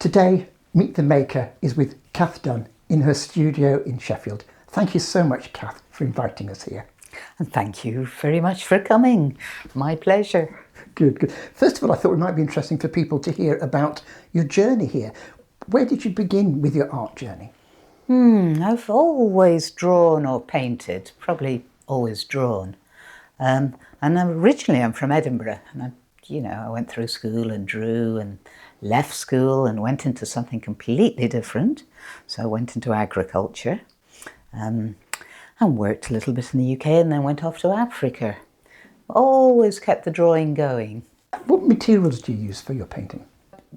Today, Meet the Maker is with Cath Dunn in her studio in Sheffield. Thank you so much, Cath, for inviting us here. And thank you very much for coming. My pleasure. Good, good. First of all, I thought it might be interesting for people to hear about your journey here. Where did you begin with your art journey? I've always drawn or painted, probably always drawn. And originally I'm from Edinburgh, and I went through school and drew and left school and went into something completely different. So I went into agriculture and worked a little bit in the UK and then went off to Africa. Always kept the drawing going. What materials do you use for your painting?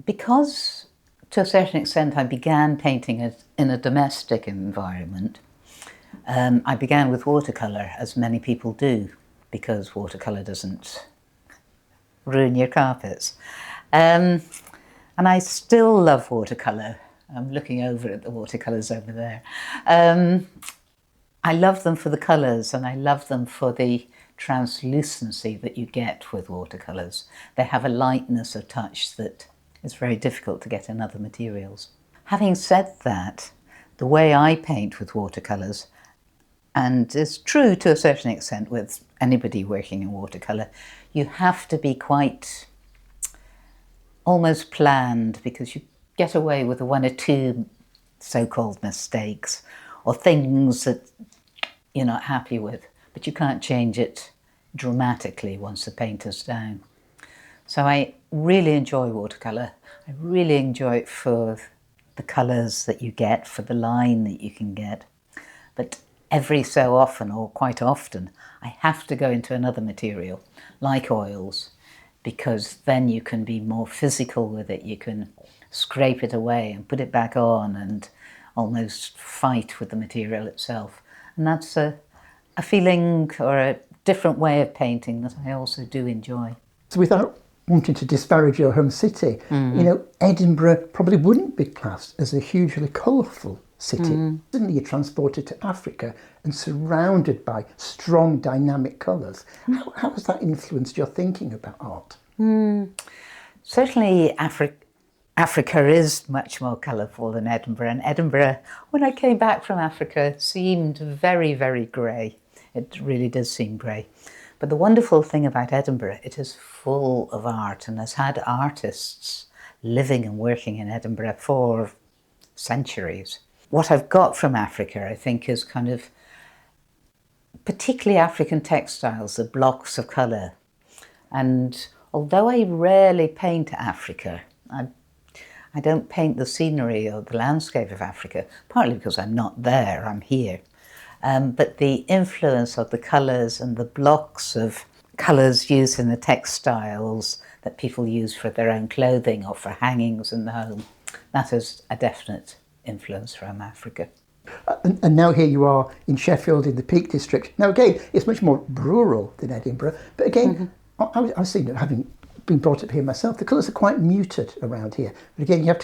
Because to a certain extent I began painting it in a domestic environment, I began with watercolour, as many people do, because watercolour doesn't ruin your carpets. And I still love watercolour. I'm looking over at the watercolours over there. I love them for the colours, and I love them for the translucency that you get with watercolours. They have a lightness of touch that is very difficult to get in other materials. Having said that, the way I paint with watercolours, and it's true to a certain extent with anybody working in watercolour, you have to be quite almost planned, because you get away with one or two so-called mistakes or things that you're not happy with, but you can't change it dramatically once the paint is down. So I really enjoy watercolour. I really enjoy it for the colours that you get, for the line that you can get. But every so often, or quite often, I have to go into another material, like oils, because then you can be more physical with it. You can scrape it away and put it back on and almost fight with the material itself. And that's a feeling or a different way of painting that I also do enjoy. So without wanting to disparage your home city, Edinburgh probably wouldn't be classed as a hugely colourful city. Suddenly you're transported to Africa and surrounded by strong dynamic colours. How has that influenced your thinking about art? Certainly Africa is much more colourful than Edinburgh, and Edinburgh, when I came back from Africa, seemed very, very grey. It really does seem grey. But the wonderful thing about Edinburgh, it is full of art and has had artists living and working in Edinburgh for centuries. What I've got from Africa, I think, is kind of particularly African textiles, the blocks of colour. And although I rarely paint Africa, I don't paint the scenery or the landscape of Africa, partly because I'm not there, I'm here. But the influence of the colours and the blocks of colours used in the textiles that people use for their own clothing or for hangings in the home, that is a definite influence from Africa. And now here you are in Sheffield in the Peak District. Now again, it's much more rural than Edinburgh, but again, I was thinking, having been brought up here myself, the colours are quite muted around here. But again, you have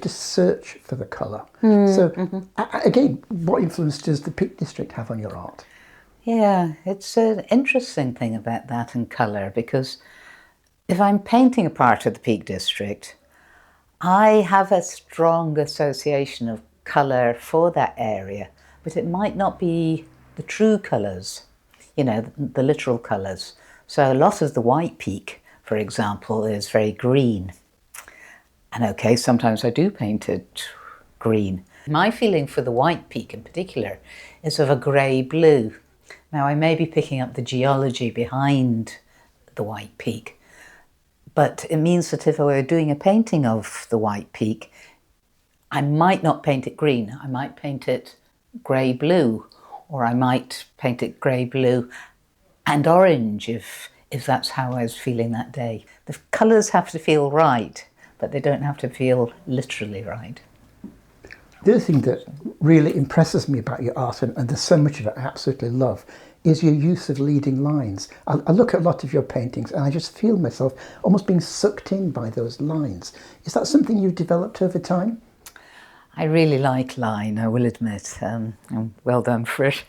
to search for the colour. Again, what influence does the Peak District have on your art? Yeah, it's an interesting thing about that and colour, because if I'm painting a part of the Peak District, I have a strong association of colour for that area, but it might not be the true colours, the literal colours. So a lot of the White Peak, for example, is very green. And okay, sometimes I do paint it green. My feeling for the White Peak in particular is of a grey-blue. Now I may be picking up the geology behind the White Peak, but it means that if I were doing a painting of the White Peak, I might not paint it green. I might paint it grey-blue, or I might paint it grey-blue and orange if that's how I was feeling that day. The colours have to feel right, but they don't have to feel literally right. The other thing that really impresses me about your art, and there's so much of it I absolutely love, is your use of leading lines. I look at a lot of your paintings and I just feel myself almost being sucked in by those lines. Is that something you've developed over time? I really like line, I will admit. And well done for it,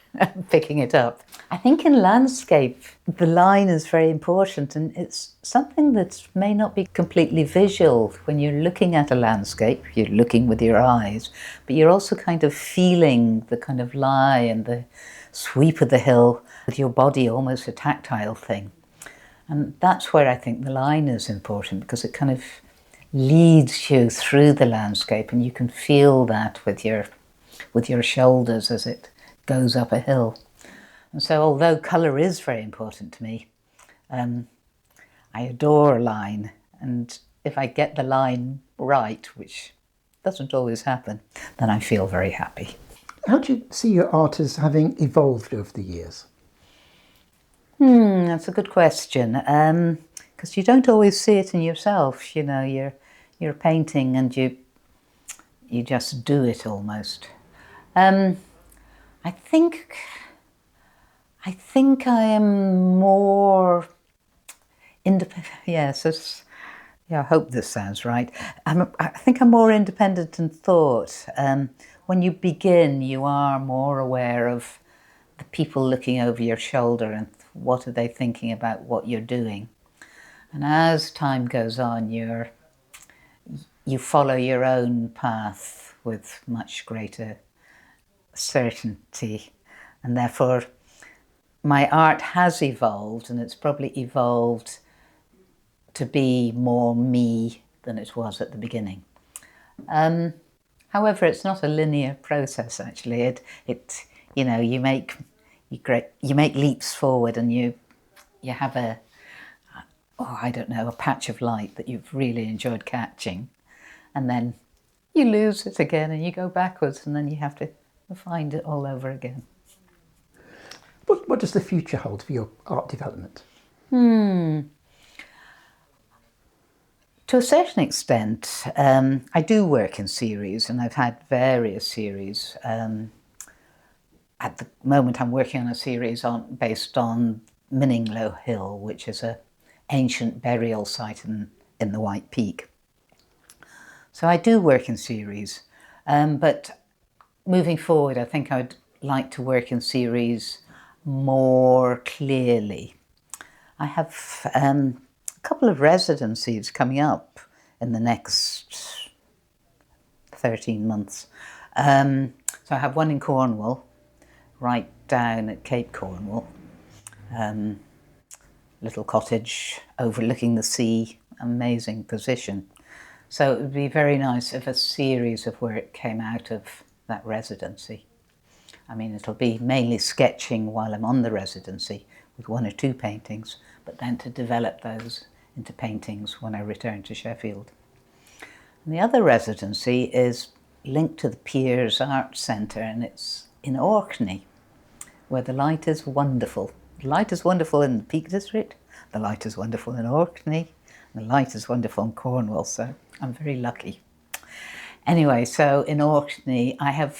picking it up. I think in landscape, the line is very important, and it's something that may not be completely visual. When you're looking at a landscape, you're looking with your eyes, but you're also kind of feeling the kind of lie and the sweep of the hill with your body, almost a tactile thing. And that's where I think the line is important, because it kind of leads you through the landscape, and you can feel that with your shoulders as it goes up a hill. And so although colour is very important to me, I adore line, and if I get the line right, which doesn't always happen, then I feel very happy. How do you see your art as having evolved over the years? That's a good question, because you don't always see it in yourself. You know, you're painting and you just do it almost. I think I am more independent. Yes, I hope this sounds right. I think I'm more independent in thought. When you begin, you are more aware of the people looking over your shoulder and what are they thinking about what you're doing. And as time goes on, you follow your own path with much greater certainty, and therefore my art has evolved, and it's probably evolved to be more me than it was at the beginning. However, it's not a linear process. Actually, you make leaps forward, and you have a patch of light that you've really enjoyed catching, and then you lose it again, and you go backwards, and then you have to find it all over again. What does the future hold for your art development? To a certain extent, I do work in series, and I've had various series. At the moment, I'm working on a series based on Minninglow Hill, which is an ancient burial site in the White Peak. So I do work in series, but moving forward, I think I'd like to work in series more clearly. I have a couple of residencies coming up in the next 13 months. So I have one in Cornwall, right down at Cape Cornwall. Little cottage overlooking the sea, amazing position. So it would be very nice if a series of work came out of that residency. I mean, it'll be mainly sketching while I'm on the residency with one or two paintings, but then to develop those into paintings when I return to Sheffield. And the other residency is linked to the Piers Art Centre, and it's in Orkney, where the light is wonderful. The light is wonderful in the Peak District, the light is wonderful in Orkney, and the light is wonderful in Cornwall, so I'm very lucky. Anyway, so in Orkney, I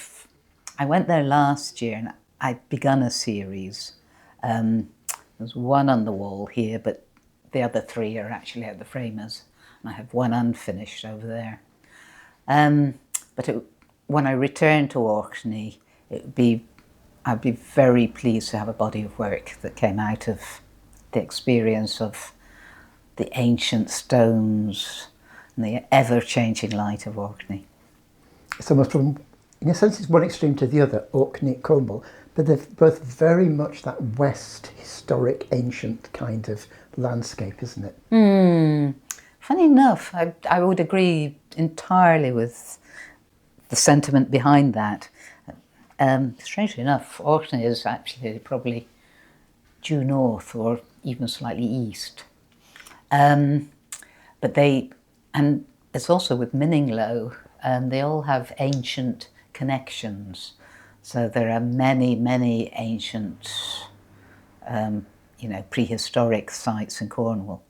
went there last year, and I'd begun a series. There's one on the wall here, but the other three are actually at the framers, and I have one unfinished over there. When I return to Orkney, I'd be very pleased to have a body of work that came out of the experience of the ancient stones and the ever-changing light of Orkney. It's almost from, in a sense, it's one extreme to the other, Orkney, Cornwall, but they're both very much that West historic, ancient kind of landscape, isn't it? Funny enough, I would agree entirely with the sentiment behind that. Strangely enough, Orkney is actually probably due north or even slightly east. And it's also with Minninglow, they all have ancient connections. So there are many, many ancient, prehistoric sites in Cornwall.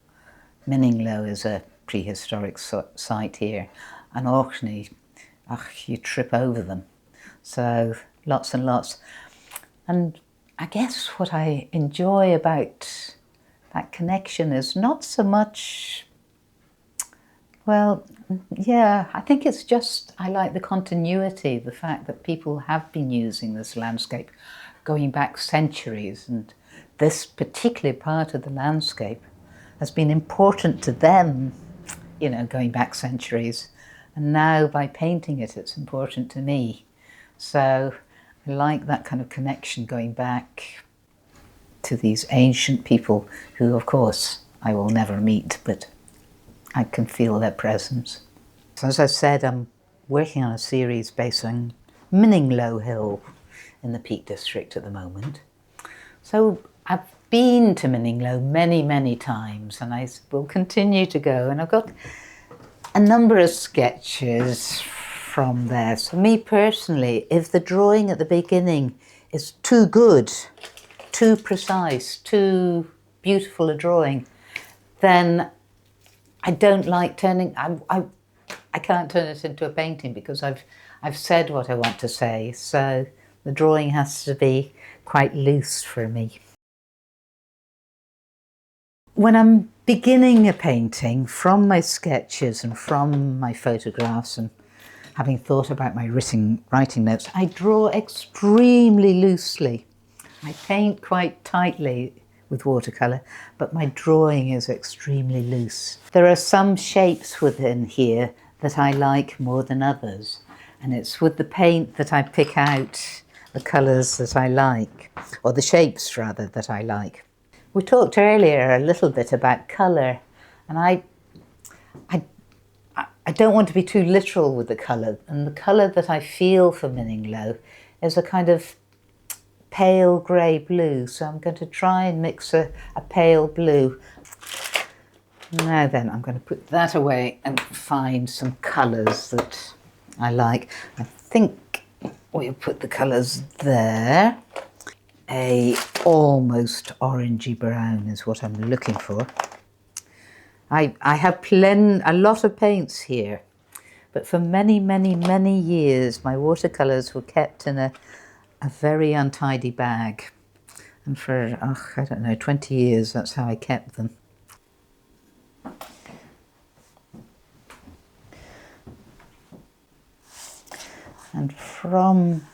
Minninglow is a prehistoric site here, and Orkney, you trip over them. So lots and lots. And I guess what I enjoy about that connection is not so much Well, yeah, I think it's just, I like the continuity, the fact that people have been using this landscape going back centuries, and this particular part of the landscape has been important to them, you know, going back centuries. And now by painting it, it's important to me. So I like that kind of connection going back to these ancient people who, of course, I will never meet, but I can feel their presence. So as I said, I'm working on a series based on Minninglow Hill in the Peak District at the moment. So I've been to Minninglow many, many times, and I will continue to go. And I've got a number of sketches from there. So me personally, if the drawing at the beginning is too good, too precise, too beautiful a drawing, then I don't like turning, I can't turn it into a painting because I've said what I want to say. So the drawing has to be quite loose for me. When I'm beginning a painting, from my sketches and from my photographs and having thought about my writing notes, I draw extremely loosely. I paint quite tightly with watercolour, but my drawing is extremely loose. There are some shapes within here that I like more than others, and it's with the paint that I pick out the colours that I like, or the shapes rather that I like. We talked earlier a little bit about colour, and I don't want to be too literal with the colour, and the colour that I feel for Minninglow is a kind of pale grey blue, so I'm going to try and mix a pale blue. Now then, I'm going to put that away and find some colours that I like. I think we'll put the colours there. A almost orangey brown is what I'm looking for. I have a lot of paints here, but for many, many, many years my watercolours were kept in a very untidy bag, and for, I don't know, 20 years that's how I kept them. And from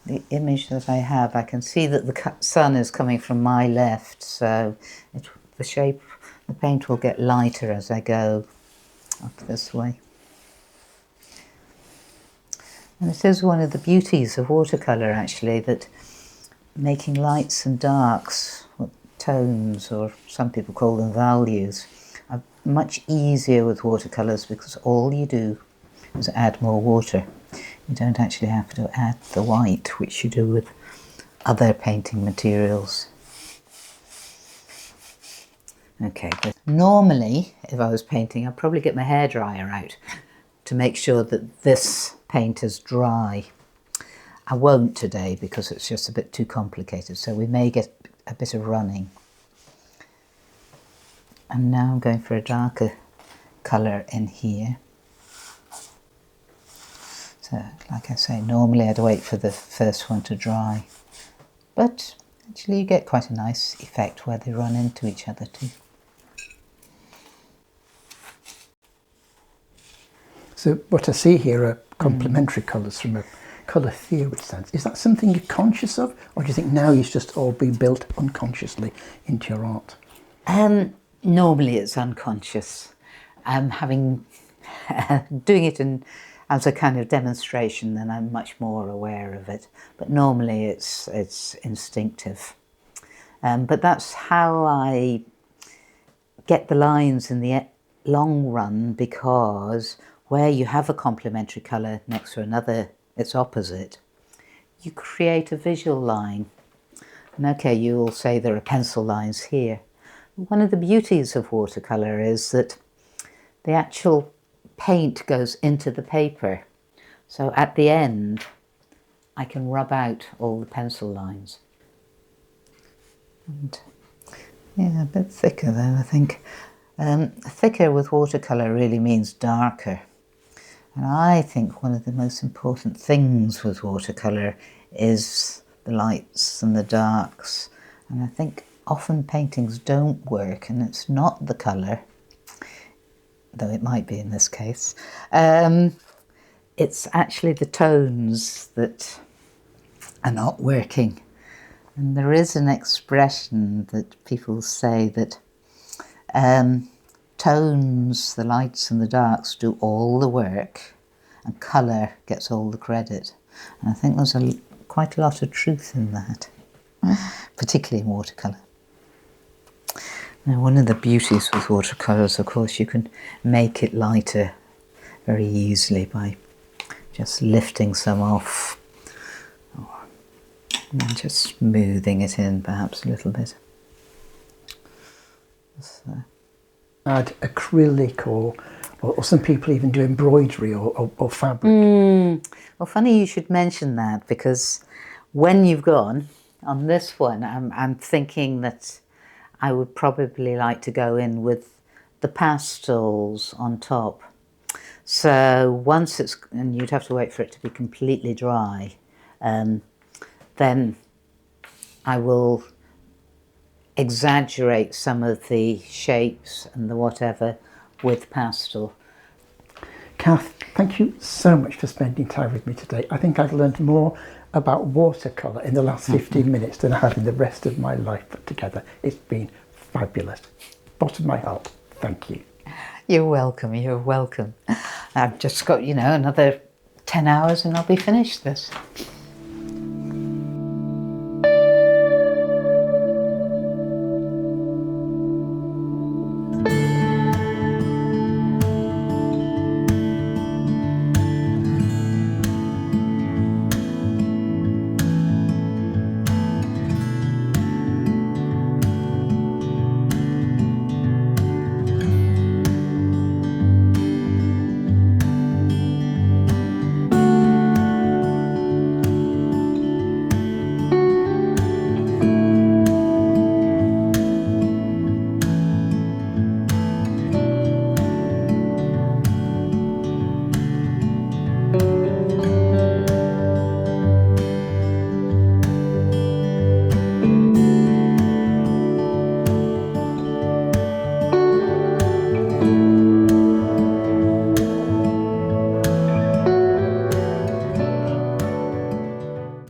the image that I have, I can see that the sun is coming from my left, so the paint will get lighter as I go up this way. And it is one of the beauties of watercolour, actually, that making lights and darks, or tones, or some people call them values, are much easier with watercolours because all you do is add more water. You don't actually have to add the white, which you do with other painting materials. Okay, but normally, if I was painting, I'd probably get my hairdryer out to make sure that this paint is dry. I won't today because it's just a bit too complicated, so we may get a bit of running. And now I'm going for a darker colour in here. So, like I say, normally I'd wait for the first one to dry, but actually you get quite a nice effect where they run into each other too. So what I see here are complementary colours from a colour theory stance. Is that something you're conscious of, or do you think now it's just all being built unconsciously into your art? Normally it's unconscious. Doing it as a kind of demonstration, then I'm much more aware of it. But normally it's instinctive. But that's how I get the lines in the long run, because where you have a complementary colour next to another, its opposite, you create a visual line. And okay, you will say there are pencil lines here. One of the beauties of watercolour is that the actual paint goes into the paper. So at the end, I can rub out all the pencil lines. And yeah, a bit thicker though, I think. Thicker with watercolour really means darker. And I think one of the most important things with watercolour is the lights and the darks. And I think often paintings don't work, and it's not the colour, though it might be in this case. It's actually the tones that are not working. And there is an expression that people say that tones, the lights and the darks, do all the work and colour gets all the credit. And I think there's quite a lot of truth in that, particularly in watercolour. Now, one of the beauties with watercolours, of course, you can make it lighter very easily by just lifting some off and just smoothing it in perhaps a little bit. So. Add acrylic or some people even do embroidery or fabric. Well, funny you should mention that, because when you've gone on this one, I'm thinking that I would probably like to go in with the pastels on top. So once it's, and you'd have to wait for it to be completely dry, then I will exaggerate some of the shapes and the whatever with pastel. Cath, thank you so much for spending time with me today. I think I've learned more about watercolour in the last 15 minutes than I have in the rest of my life put together. It's been fabulous. Bottom of my heart, thank you. You're welcome, you're welcome. I've just got, another 10 hours and I'll be finished this.